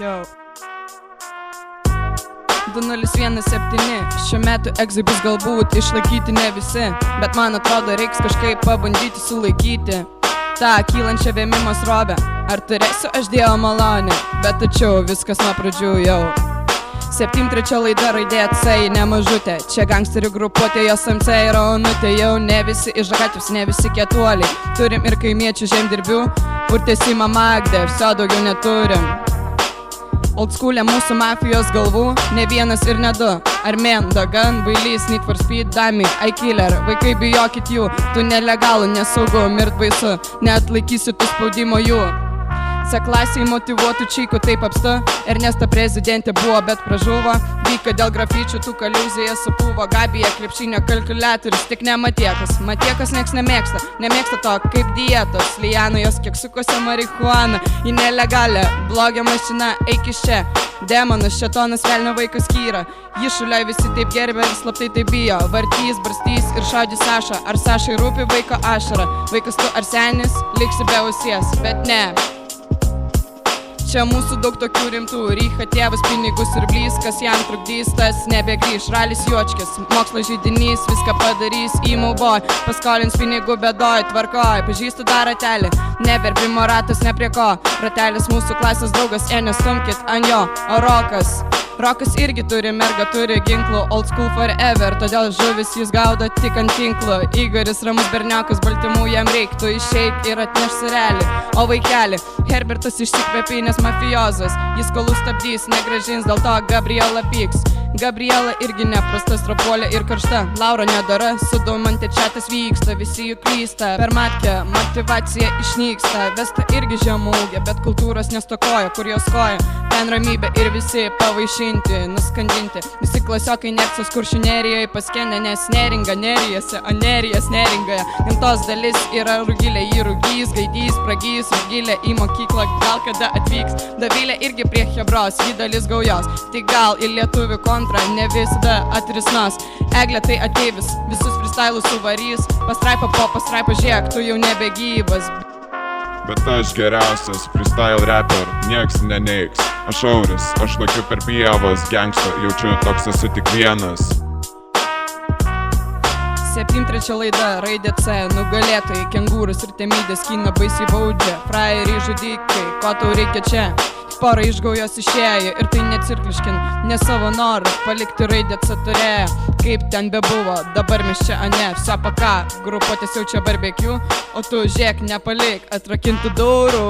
Jau 2017 šiuo metu egzai bus galbūt išlaikyti ne visi, bet man atrodo reiks kažkaip pabandyti sulaikyti tą kylančią vėmimo srovę. Ar turėsiu aš Dievo malonę, bet tačiau viskas nuo pradžių jau 7-3 laida raidė C nemažutė. Čia gangsterių grupuotė, jos MC yra onutė. Jau ne visi iš gatvius, ne visi kietuoliai. Turim ir kaimiečių žemdirbių, urtėsimą Magdę, viso daugiau neturim. Oldschool'e mūsų mafijos galvų, ne vienas ir ne du. Armen, Dagan, Bailys, Need for Speed, Dummy, iKiller. Vaikai bijokit jų, tu nelegalų, nesaugu, mirt baisu, neatlaikysi tu spaudimo jų. C-klasiai motyvuotų čykų taip apstu. Ernesta prezidentė buvo, bet pražuvo. Vyka dėl grafičių, tų kaliuzėje supūvo. Gabija krepšinio kalkuliatorius, tik ne Matiekas. Matiekas nieks nemėgsta, nemėgsta to kaip dietos. Lijana jos keksukose marihuana, į nelegalę, blogio mašina, eik iš čia. Demonas, šetonas, velnio vaikas Kyra. Jį šuliai visi taip gerbė ir slaptai taip bijo. Vartys, barstys ir šaudys Sašą. Ar Sašai rūpi vaiko ašara? Vaikas tu ar senis, liksi be ausies, bet ne. Čia mūsų daug tokių rimtų. Ryha tėvas pinigus ir blys, kas jam trukdys, tas nebegrįš. Ralis Juočkis, mokslo žydinys, viską padarys, įmauboj. Paskolins pinigų bedoj, tvarkoj. Pažįstu dar ratelį, neberbimo ratas ne prie ko. Ratelis mūsų klasės draugas, nestumkit ant jo. O Rokas irgi turi mergą, turi ginklų. Old school forever, todėl žuvis jis gaudo tik ant tinklų. Igoris ramus berniokas, baltymų jam reiktų išeik ir atneš sūrelį. O vaikeli, Herbertas išsikvėpinės mafiozas. Jis kolų stabdys, negražins, dėl to Gabriela pyks. Gabriela irgi neprasta, stropuolė ir karšta. Laura nedara, su Daumante čatas vyksta, visi jų klysta. Per matkę motivacija išnyksta. Vesta irgi žemūgė, bet kultūros nestokoja, kur jos koja. Ten ramybė ir visi pavaišinti, nuskandinti. Visi klasiokai Nercos Kuršių nerijoje paskendę, nes neringa nerijose, o nerijas neringoje. Gamtos dalis yra Rugilė, jį rugys, gaidys, pragys, Rugilė į mokyklą gal kada atvyks. Davilė irgi prie Hebros, jį dalis gaujos. Tik gal į lietuvių kontrą ne visada atrisnos. Eglė tai ateivis, visus freestylus suvarys. Pastraipa po pastraipa žiek, tu jau nebegyvas. Bet aš geriausias freestyle rapper, nieks neneiks. Aš Auris, aš lakiu per pievas, gangsta, jaučiu toks esu tik vienas. 7-3 laida, raidė C, nugalėtojai, kengūrus ir temydės, kina baisiai baudžia. Fraieriai, žudikai, ko tau reikia čia? Pora iš gaujos išėjo ir tai necirkliškin, ne savo norą palikti raidę C turėjo. Kaip ten bebuvo, dabar mes čia ane, vsia paka, grupuotės jau čia barbecue, o tu žiek nepalik atrakintų durų.